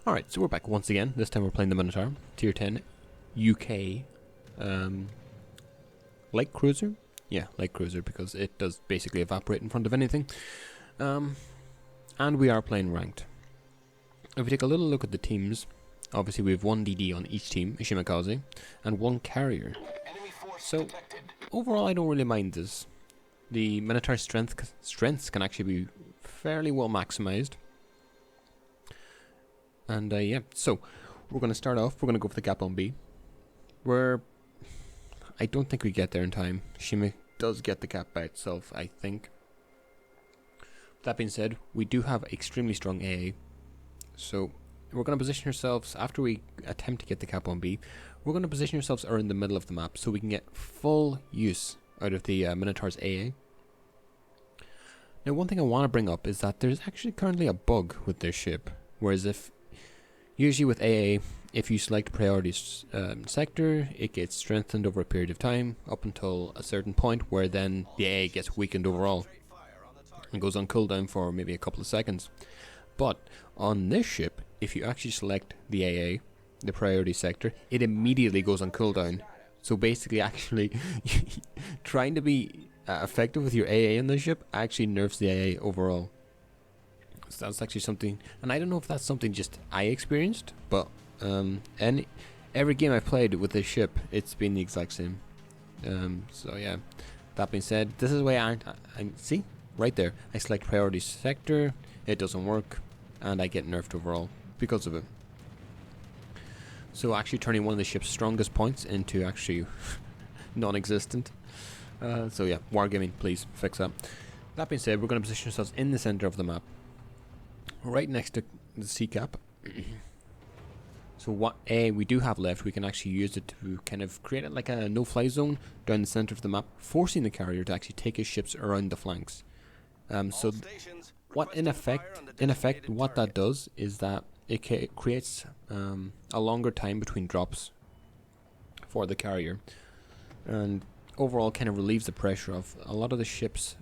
Alright, so we're back once again. This time we're playing the Minotaur, Tier 10 UK light cruiser. Yeah, light cruiser, because it does basically evaporate in front of anything. And we are playing ranked. If we take a little look at the teams, obviously we have one DD on each team, Ishimakaze, and one carrier. So, overall I don't really mind this. The Minotaur's strengths can actually be fairly well maximized. And yeah, so we're going to start off, we're going to go for the cap on B. I don't think we get there in time. Shima does get the cap by itself, I think. That being said, we do have extremely strong AA. So we're going to position ourselves, after we attempt to get the cap on B, we're going to position ourselves around the middle of the map so we can get full use out of the Minotaur's AA. Now one thing I want to bring up is that there's actually currently a bug with this ship, whereas usually with AA, if you select priority sector, it gets strengthened over a period of time up until a certain point where then the AA gets weakened overall and goes on cooldown for maybe a couple of seconds. But on this ship, if you actually select the AA, the priority sector, it immediately goes on cooldown. So basically actually trying to be effective with your AA in this ship actually nerfs the AA overall. So that's actually something, and I don't know if that's something just I experienced, but every game I've played with this ship, it's been the exact same. So yeah, that being said, this is why I see, right there, I select priority sector, it doesn't work, and I get nerfed overall because of it. So actually turning one of the ship's strongest points into actually non-existent. So yeah, Wargaming, please fix that. That being said, we're going to position ourselves in the center of the map, right next to the sea cap. So what we do have left, we can actually use it to kind of create like a no-fly zone down the center of the map, forcing the carrier to actually take his ships around the flanks. So what in effect what that does is that it creates a longer time between drops for the carrier, and overall kind of relieves the pressure of a lot of the ships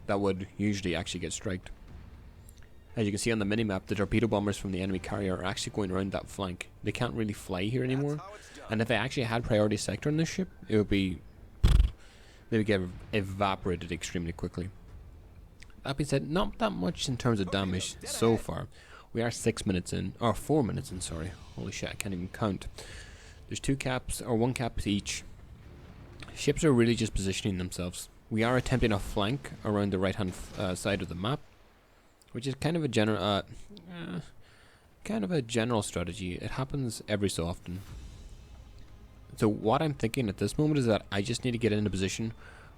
that would usually actually get striked. As you can see on the minimap, the torpedo bombers from the enemy carrier are actually going around that flank. They can't really fly here anymore. And if they actually had priority sector on this ship, it would be... they would get evaporated extremely quickly. That being said, not that much in terms of damage so far. We are 6 minutes in, or 4 minutes in, sorry. Holy shit, I can't even count. There's 2 caps, or 1 cap each. Ships are really just positioning themselves. We are attempting a flank around the right hand side of the map, which is kind of a general strategy. It happens every so often. So what I'm thinking at this moment is that I just need to get in a position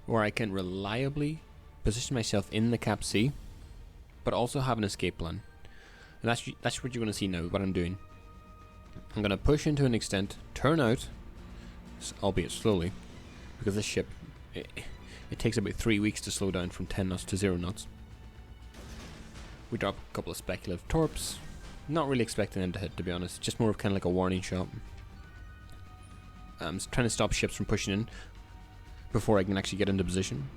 where I can reliably position myself in the cap C, but also have an escape plan. And that's what you're going to see now, what I'm doing. I'm going to push into an extent, turn out, albeit slowly, because this ship, it takes about 3 weeks to slow down from 10 knots to 0 knots. We drop a couple of speculative torps. Not really expecting them to hit, to be honest. Just more of kind of like a warning shot. I'm trying to stop ships from pushing in before I can actually get into position.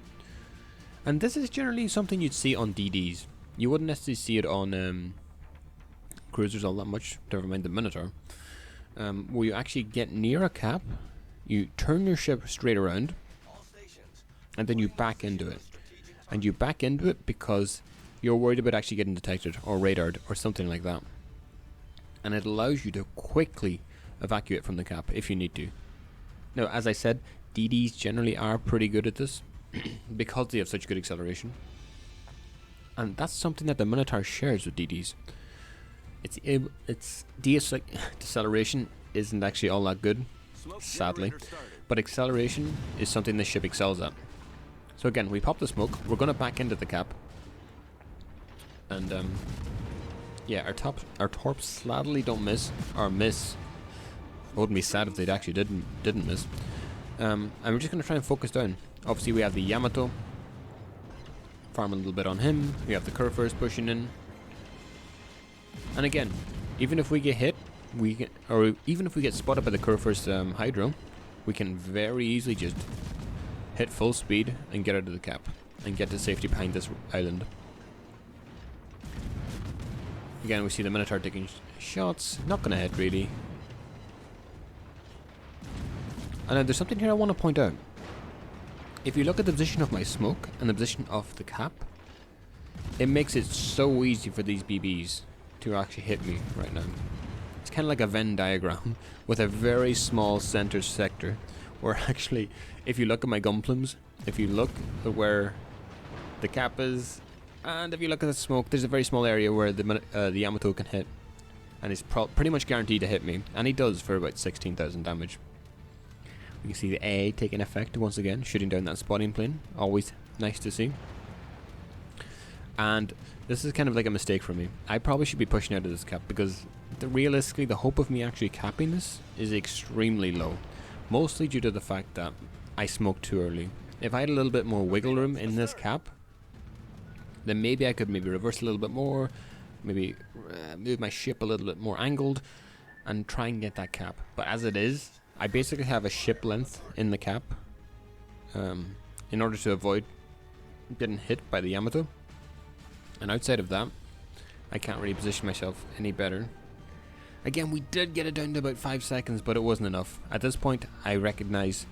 And this is generally something you'd see on DDs. You wouldn't necessarily see it on cruisers all that much, never mind the Minotaur. Where you actually get near a cap, you turn your ship straight around, and then you back into it. And you back into it because you're worried about actually getting detected or radared or something like that. And it allows you to quickly evacuate from the cap if you need to. Now, as I said, DDs generally are pretty good at this because they have such good acceleration. And that's something that the Minotaur shares with DDs. Its deceleration isn't actually all that good, sadly, but acceleration is something this ship excels at. So again, we pop the smoke, we're going to back into the cap. And yeah, our torps slightly don't miss, or miss. It wouldn't be sad if they actually didn't miss. And we're just going to try and focus down. Obviously we have the Yamato, farm a little bit on him. We have the Curvers pushing in. And again, even if we get hit, even if we get spotted by the Curvers Hydro, we can very easily just hit full speed and get out of the cap and get to safety behind this island. Again, we see the Minotaur taking shots, not gonna hit really. And there's something here I want to point out. If you look at the position of my smoke and the position of the cap, it makes it so easy for these BBs to actually hit me right now. It's kind of like a Venn diagram with a very small center sector, where actually, if you look at my gun plumes, if you look at where the cap is, and if you look at the smoke, there's a very small area where the Yamato can hit, and he's pretty much guaranteed to hit me, and he does for about 16,000 damage. You can see the AA taking effect once again, shooting down that spotting plane. Always nice to see. And this is kind of like a mistake for me. I probably should be pushing out of this cap, because realistically the hope of me actually capping this is extremely low. Mostly due to the fact that I smoked too early. If I had a little bit more wiggle room in this cap, then maybe I could reverse a little bit more, maybe move my ship a little bit more angled, and try and get that cap. But as it is, I basically have a ship length in the cap in order to avoid getting hit by the Yamato. And outside of that, I can't really position myself any better. Again, we did get it down to about 5 seconds, but it wasn't enough. At this point, I recognize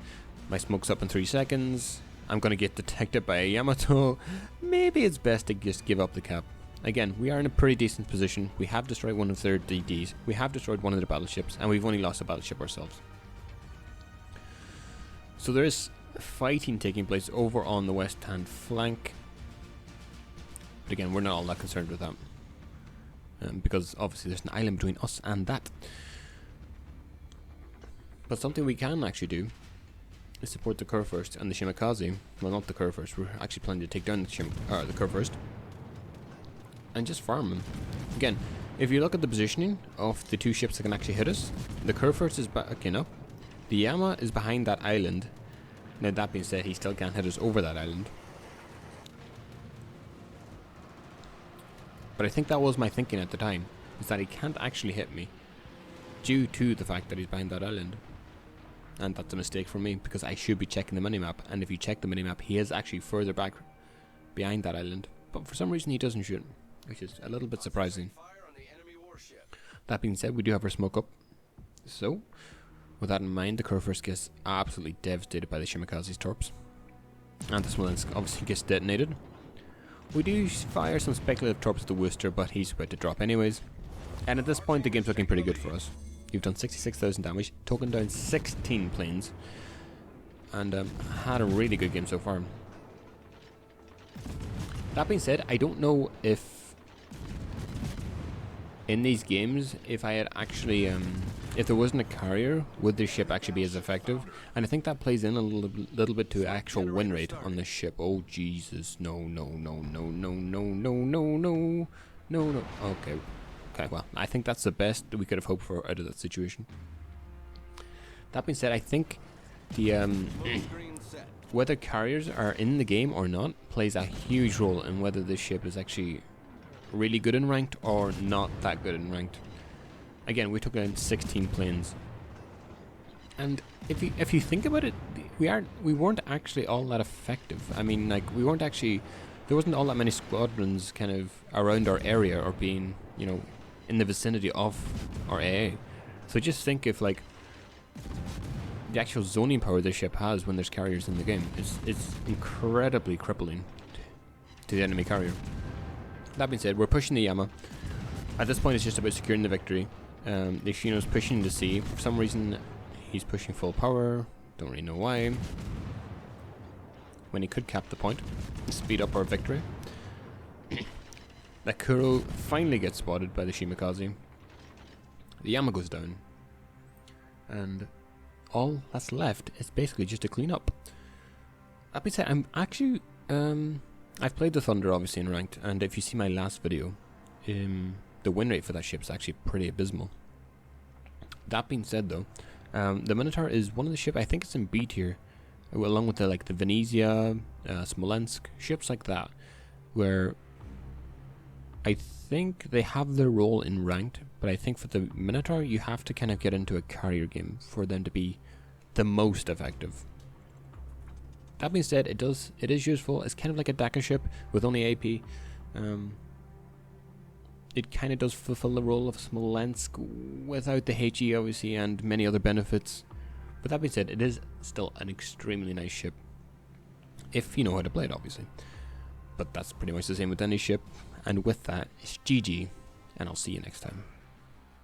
my smoke's up in 3 seconds. I'm going to get detected by a Yamato. Maybe it's best to just give up the cap. Again, we are in a pretty decent position. We have destroyed one of their DDs. We have destroyed one of their battleships, and we've only lost a battleship ourselves. So there is fighting taking place over on the west hand flank. But again, we're not all that concerned with that. Because obviously there's an island between us and that. But something we can actually do is support the Curve first and the Shimakaze. Well, not the Curve first. We're actually planning to take down the Curve first. And just farm them. Again, if you look at the positioning of the two ships that can actually hit us, the Curve first is backing up. The Yama is behind that island. Now that being said, he still can't hit us over that island. But I think that was my thinking at the time, is that he can't actually hit me due to the fact that he's behind that island. And that's a mistake for me, because I should be checking the minimap, and if you check the minimap, he is actually further back behind that island. But for some reason he doesn't shoot, which is a little bit surprising. That being said, we do have our smoke up. So, with that in mind, the Curve first gets absolutely devastated by the Shimakaze's torps. And the Smolensk obviously gets detonated. We do fire some speculative torps at the Worcester, but he's about to drop anyways. And at this point, the game's looking pretty good for us. You've done 66,000 damage, taken down 16 planes, and had a really good game so far. That being said, I don't know if in these games, if I had actually, if there wasn't a carrier, would this ship actually be as effective? And I think that plays in a little bit to actual win rate on this ship. Oh Jesus, no. Okay, well, I think that's the best that we could have hoped for out of that situation. That being said, I think the whether carriers are in the game or not plays a huge role in whether this ship is actually really good in ranked or not that good in ranked. Again, we took down 16 planes, and if you think about it, we weren't actually all that effective. I mean, like, we weren't actually, there wasn't all that many squadrons kind of around our area or being, you know, in the vicinity of our AA. So just think if, like, the actual zoning power this ship has when there's carriers in the game, it's incredibly crippling to the enemy carrier. That being said, we're pushing the Yama. At this point, it's just about securing the victory. The Shino's pushing to sea. For some reason, he's pushing full power. Don't really know why. When he could cap the point and speed up our victory. The Kuro finally gets spotted by the Shimakaze. The Yama goes down. And all that's left is basically just to clean up. That being said, I'm actually... I've played the Thunder obviously in ranked, and if you see my last video, the win rate for that ship is actually pretty abysmal. That being said though, the Minotaur is one of the ships, I think it's in B tier, along with the Venezia, Smolensk, ships like that, where I think they have their role in ranked, but I think for the Minotaur you have to kind of get into a carrier game for them to be the most effective. That being said, it is useful. It's kind of like a Daka ship with only AP. it kind of does fulfill the role of Smolensk without the HE obviously and many other benefits. But that being said, it is still an extremely nice ship, if you know how to play it obviously. But that's pretty much the same with any ship, and with that, it's GG, and I'll see you next time.